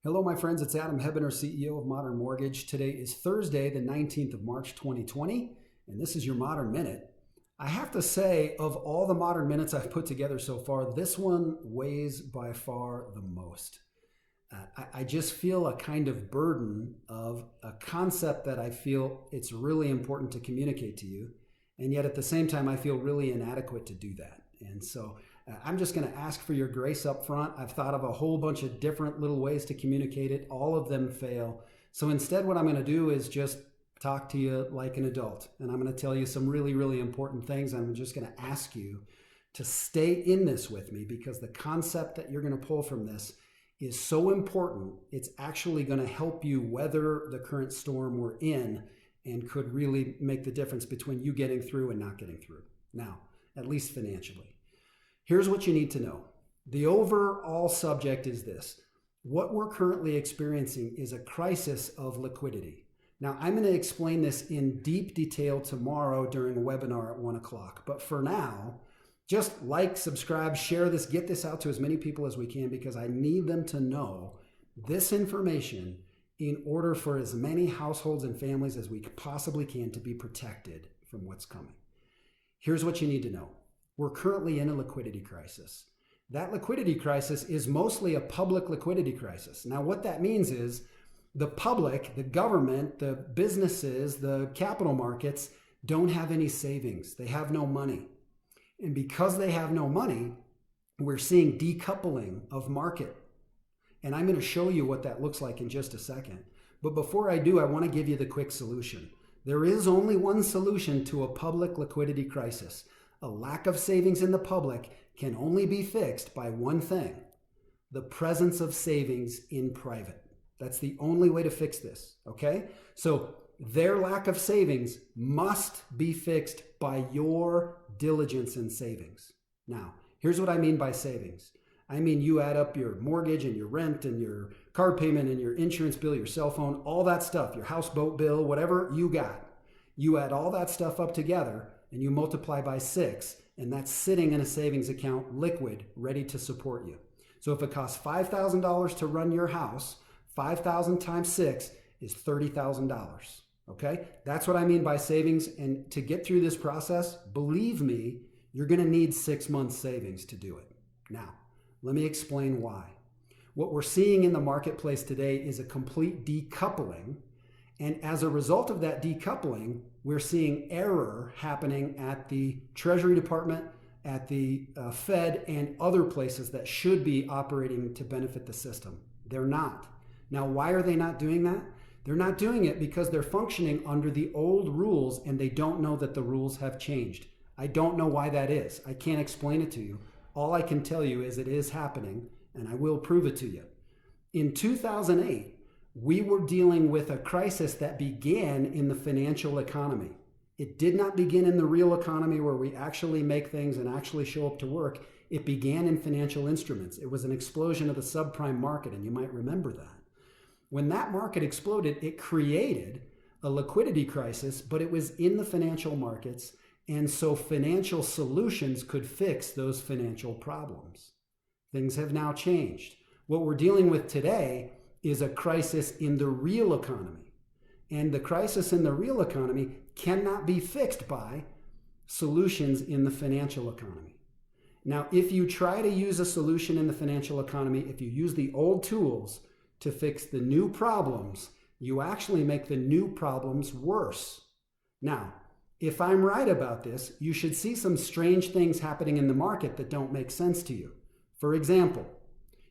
Hello, my friends. It's Adam Hebener, CEO of Modern Mortgage. Today is Thursday, the 19th of March, 2020, and this is your Modern Minute. I have to say, of all the Modern Minutes I've put together so far, this one weighs by far the most. I just feel a kind of burden of a concept that I feel it's really important to communicate to you, and yet at the same time, I feel really inadequate to do that. And so I'm just going to ask for your grace up front. I've thought of a whole bunch of different little ways to communicate it. All of them fail. So instead, what I'm going to do is just talk to you like an adult. And I'm going to tell you some really, really important things. I'm just going to ask you to stay in this with me because the concept that you're going to pull from this is so important. It's actually going to help you weather the current storm we're in and could really make the difference between you getting through and not getting through. Now, at least financially. Here's what you need to know. The overall subject is this. What we're currently experiencing is a crisis of liquidity. Now, I'm going to explain this in deep detail tomorrow during a webinar at 1 o'clock. But for now, just like, subscribe, share this, get this out to as many people as we can because I need them to know this information in order for as many households and families as we possibly can to be protected from what's coming. Here's what you need to know. We're currently in a liquidity crisis. That liquidity crisis is mostly a public liquidity crisis. Now, what that means is the public, the government, the businesses, the capital markets don't have any savings. They have no money. And because they have no money, we're seeing decoupling of market. And I'm going to show you what that looks like in just a second. But before I do, I want to give you the quick solution. There is only one solution to a public liquidity crisis. A lack of savings in the public can only be fixed by one thing, the presence of savings in private. That's the only way to fix this, okay? So their lack of savings must be fixed by your diligence in savings. Now, here's what I mean by savings. I mean, you add up your mortgage and your rent and your car payment and your insurance bill, your cell phone, all that stuff, your houseboat bill, whatever you got. You add all that stuff up together and you multiply by 6, and that's sitting in a savings account, liquid, ready to support you. So if it costs $5,000 to run your house, 5,000 times 6 is $30,000, okay? That's what I mean by savings, and to get through this process, believe me, you're gonna need 6 months savings to do it. Now, let me explain why. What we're seeing in the marketplace today is a complete decoupling, and as a result of that decoupling, we're seeing error happening at the Treasury Department, at the Fed, and other places that should be operating to benefit the system. They're not. Now, why are they not doing that? They're not doing it because they're functioning under the old rules and they don't know that the rules have changed. I don't know why that is. I can't explain it to you. All I can tell you is it is happening, and I will prove it to you. In 2008, we were dealing with a crisis that began in the financial economy. It did not begin in the real economy where we actually make things and actually show up to work. It began in financial instruments. It was an explosion of the subprime market, and you might remember that. When that market exploded, it created a liquidity crisis, but it was in the financial markets, and so financial solutions could fix those financial problems. Things have now changed. What we're dealing with today is a crisis in the real economy. And the crisis in the real economy cannot be fixed by solutions in the financial economy. Now, if you try to use a solution in the financial economy, if you use the old tools to fix the new problems, you actually make the new problems worse. Now, if I'm right about this, you should see some strange things happening in the market that don't make sense to you. For example,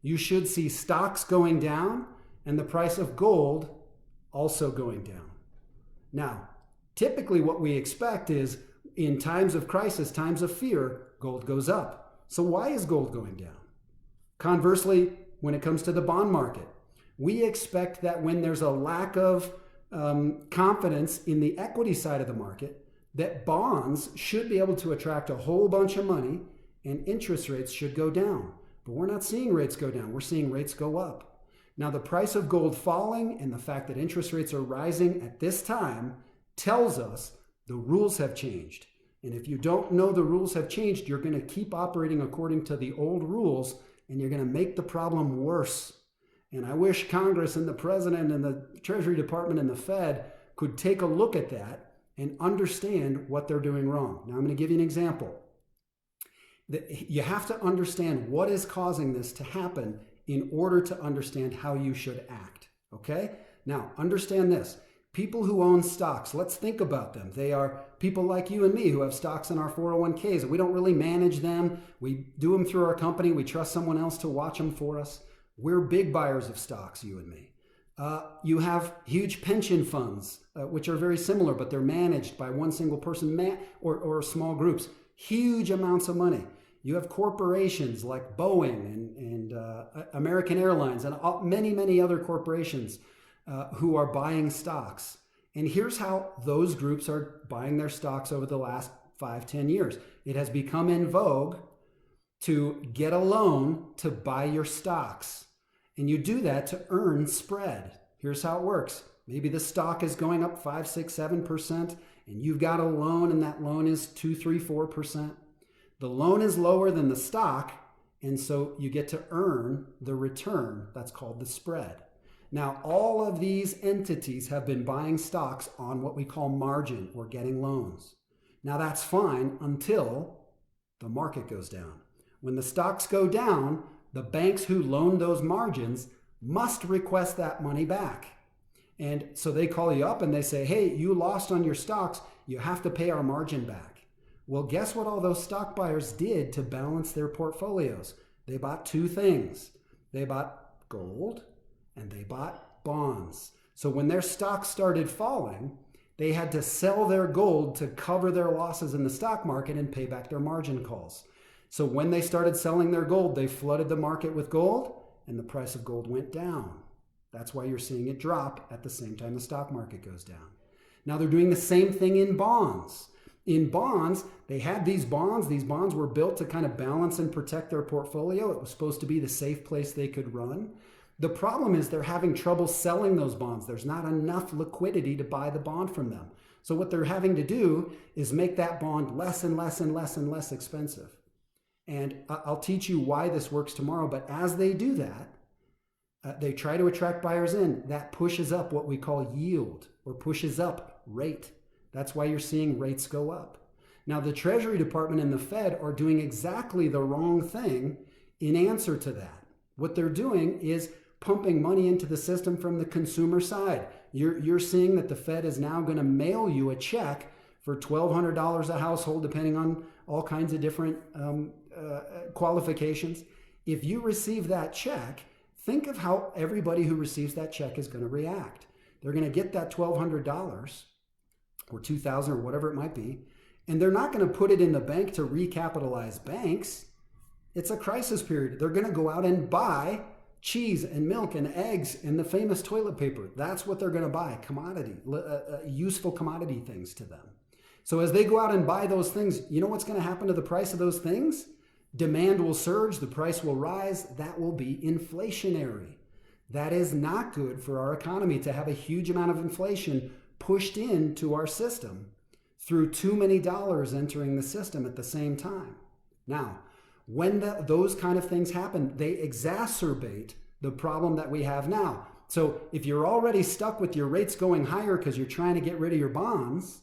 you should see stocks going down and the price of gold also going down. Now, typically what we expect is in times of crisis, times of fear, gold goes up. So why is gold going down? Conversely, when it comes to the bond market, we expect that when there's a lack of confidence in the equity side of the market, that bonds should be able to attract a whole bunch of money and interest rates should go down. But we're not seeing rates go down. We're seeing rates go up. Now, the price of gold falling and the fact that interest rates are rising at this time tells us the rules have changed. And if you don't know the rules have changed, you're going to keep operating according to the old rules and you're going to make the problem worse. And I wish Congress and the president and the Treasury Department and the Fed could take a look at that and understand what they're doing wrong. Now, I'm going to give you an example. You have to understand what is causing this to happen in order to understand how you should act. Okay? Now, understand this. People who own stocks, let's think about them. They are people like you and me who have stocks in our 401ks. We don't really manage them. We do them through our company. We trust someone else to watch them for us. We're big buyers of stocks, you and me. You have huge pension funds, which are very similar, but they're managed by one single person or small groups. Huge amounts of money. You have corporations like Boeing and American Airlines and many, many other corporations who are buying stocks. And here's how those groups are buying their stocks over the last 5-10 years. It has become in vogue to get a loan to buy your stocks. And you do that to earn spread. Here's how it works. Maybe the stock is going up 5, 6, 7%, and you've got a loan, and that loan is 2, 3, 4%. The loan is lower than the stock, and so you get to earn the return. That's called the spread. Now, all of these entities have been buying stocks on what we call margin or getting loans. Now, that's fine until the market goes down. When the stocks go down, the banks who loaned those margins must request that money back. And so they call you up and they say, hey, you lost on your stocks. You have to pay our margin back. Well, guess what all those stock buyers did to balance their portfolios? They bought two things. They bought gold and they bought bonds. So when their stocks started falling, they had to sell their gold to cover their losses in the stock market and pay back their margin calls. So when they started selling their gold, they flooded the market with gold and the price of gold went down. That's why you're seeing it drop at the same time the stock market goes down. Now they're doing the same thing in bonds. In bonds, they had these bonds. These bonds were built to kind of balance and protect their portfolio. It was supposed to be the safe place they could run. The problem is they're having trouble selling those bonds. There's not enough liquidity to buy the bond from them. So what they're having to do is make that bond less and less and less and less expensive. And I'll teach you why this works tomorrow. But as they do that, they try to attract buyers in. That pushes up what we call yield or pushes up rate. That's why you're seeing rates go up. Now, the Treasury Department and the Fed are doing exactly the wrong thing in answer to that. What they're doing is pumping money into the system from the consumer side. You're seeing that the Fed is now going to mail you a check for $1,200 a household, depending on all kinds of different qualifications. If you receive that check, think of how everybody who receives that check is going to react. They're going to get that $1,200 or $2,000 or whatever it might be, and they're not going to put it in the bank to recapitalize banks. It's a crisis period. They're going to go out and buy cheese and milk and eggs and the famous toilet paper. That's what they're going to buy, commodity, useful commodity things to them. So as they go out and buy those things, you know what's going to happen to the price of those things? Demand will surge, the price will rise. That will be inflationary. That is not good for our economy to have a huge amount of inflation pushed into our system through too many dollars entering the system at the same time. Now, when those kind of things happen, they exacerbate the problem that we have now. So if you're already stuck with your rates going higher because you're trying to get rid of your bonds,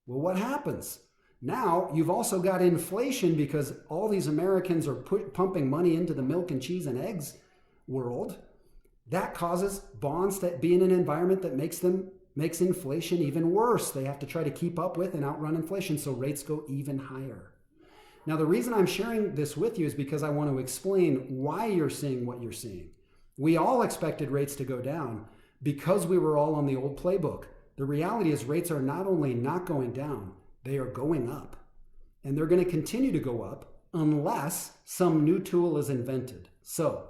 well, what happens? Now you've also got inflation because all these Americans are pumping money into the milk and cheese and eggs world. That causes bonds to be in an environment that makes inflation even worse. They have to try to keep up with and outrun inflation, so rates go even higher. Now, the reason I'm sharing this with you is because I want to explain why you're seeing what you're seeing. We all expected rates to go down because we were all on the old playbook. The reality is rates are not only not going down, they are going up. And they're going to continue to go up unless some new tool is invented. So,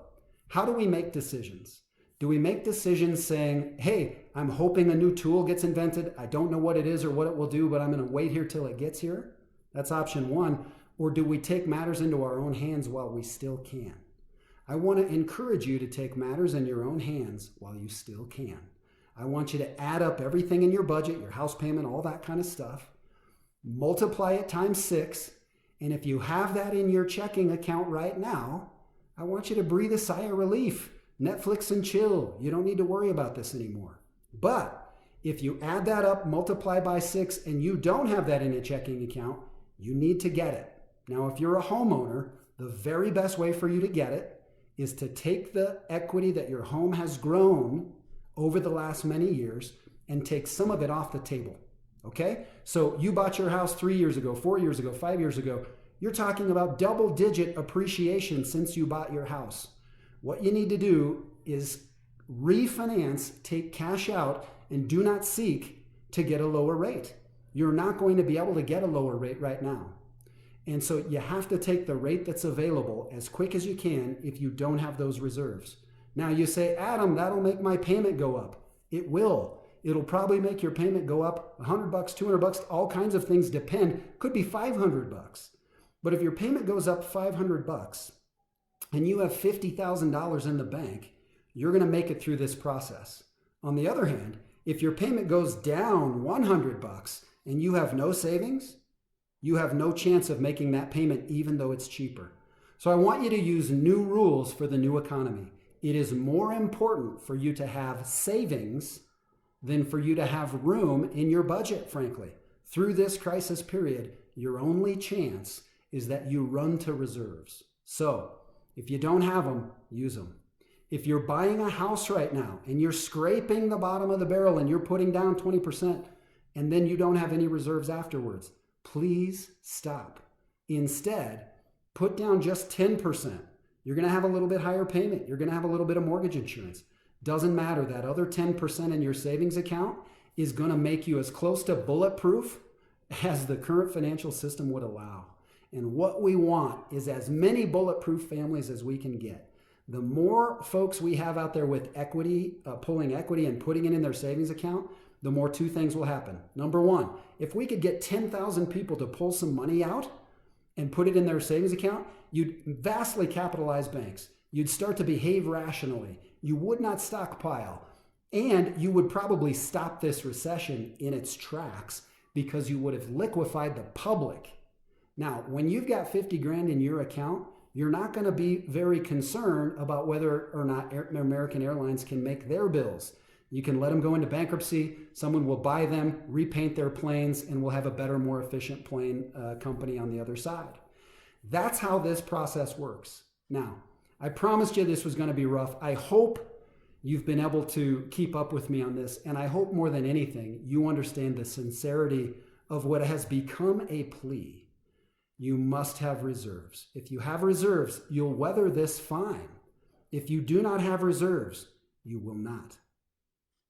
how do we make decisions? Do we make decisions saying, hey, I'm hoping a new tool gets invented. I don't know what it is or what it will do, but I'm going to wait here till it gets here? That's option one. Or do we take matters into our own hands while we still can? I want to encourage you to take matters in your own hands while you still can. I want you to add up everything in your budget, your house payment, all that kind of stuff, multiply it times 6, and if you have that in your checking account right now, I want you to breathe a sigh of relief Netflix and chill. You don't need to worry about this anymore. But if you add that up, multiply by 6, and you don't have that in a checking account, you need to get it. Now, if you're a homeowner, the very best way for you to get it is to take the equity that your home has grown over the last many years and take some of it off the table. Okay? So you bought your house 3 years ago, 4 years ago, 5 years ago. You're talking about double-digit appreciation since you bought your house. What you need to do is refinance, take cash out, and do not seek to get a lower rate. You're not going to be able to get a lower rate right now. And so you have to take the rate that's available as quick as you can if you don't have those reserves. Now you say, Adam, that'll make my payment go up. It will. It'll probably make your payment go up $100, $200, all kinds of things depend. Could be $500. But if your payment goes up $500 and you have $50,000 in the bank, you're going to make it through this process. On the other hand, if your payment goes down $100 and you have no savings, you have no chance of making that payment even though it's cheaper. So I want you to use new rules for the new economy. It is more important for you to have savings than for you to have room in your budget, frankly. Through this crisis period, your only chance is that you run to reserves. So if you don't have them, use them. If you're buying a house right now and you're scraping the bottom of the barrel and you're putting down 20% and then you don't have any reserves afterwards, please stop. Instead, put down just 10%. You're going to have a little bit higher payment. You're going to have a little bit of mortgage insurance. Doesn't matter. That other 10% in your savings account is going to make you as close to bulletproof as the current financial system would allow. And what we want is as many bulletproof families as we can get. The more folks we have out there with equity, pulling equity and putting it in their savings account, the more two things will happen. Number one, if we could get 10,000 people to pull some money out and put it in their savings account, you'd vastly capitalize banks. You'd start to behave rationally. You would not stockpile. And you would probably stop this recession in its tracks because you would have liquefied the public. Now, when you've got 50 grand in your account, you're not going to be very concerned about whether or not American Airlines can make their bills. You can let them go into bankruptcy. Someone will buy them, repaint their planes, and we'll have a better, more efficient plane company on the other side. That's how this process works. Now, I promised you this was going to be rough. I hope you've been able to keep up with me on this, and I hope more than anything, you understand the sincerity of what has become a plea. You must have reserves. If you have reserves, you'll weather this fine. If you do not have reserves, you will not.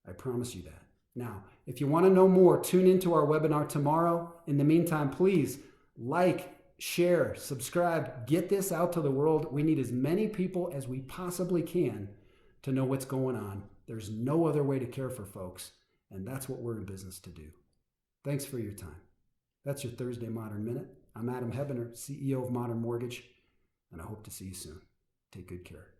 I promise you that. Now, if you want to know more, tune into our webinar tomorrow. In the meantime, please like, share, subscribe, get this out to the world. We need as many people as we possibly can to know what's going on. There's no other way to care for folks, and that's what we're in business to do. Thanks for your time. That's your Thursday Modern Minute. I'm Adam Hebener, CEO of Modern Mortgage, and I hope to see you soon. Take good care.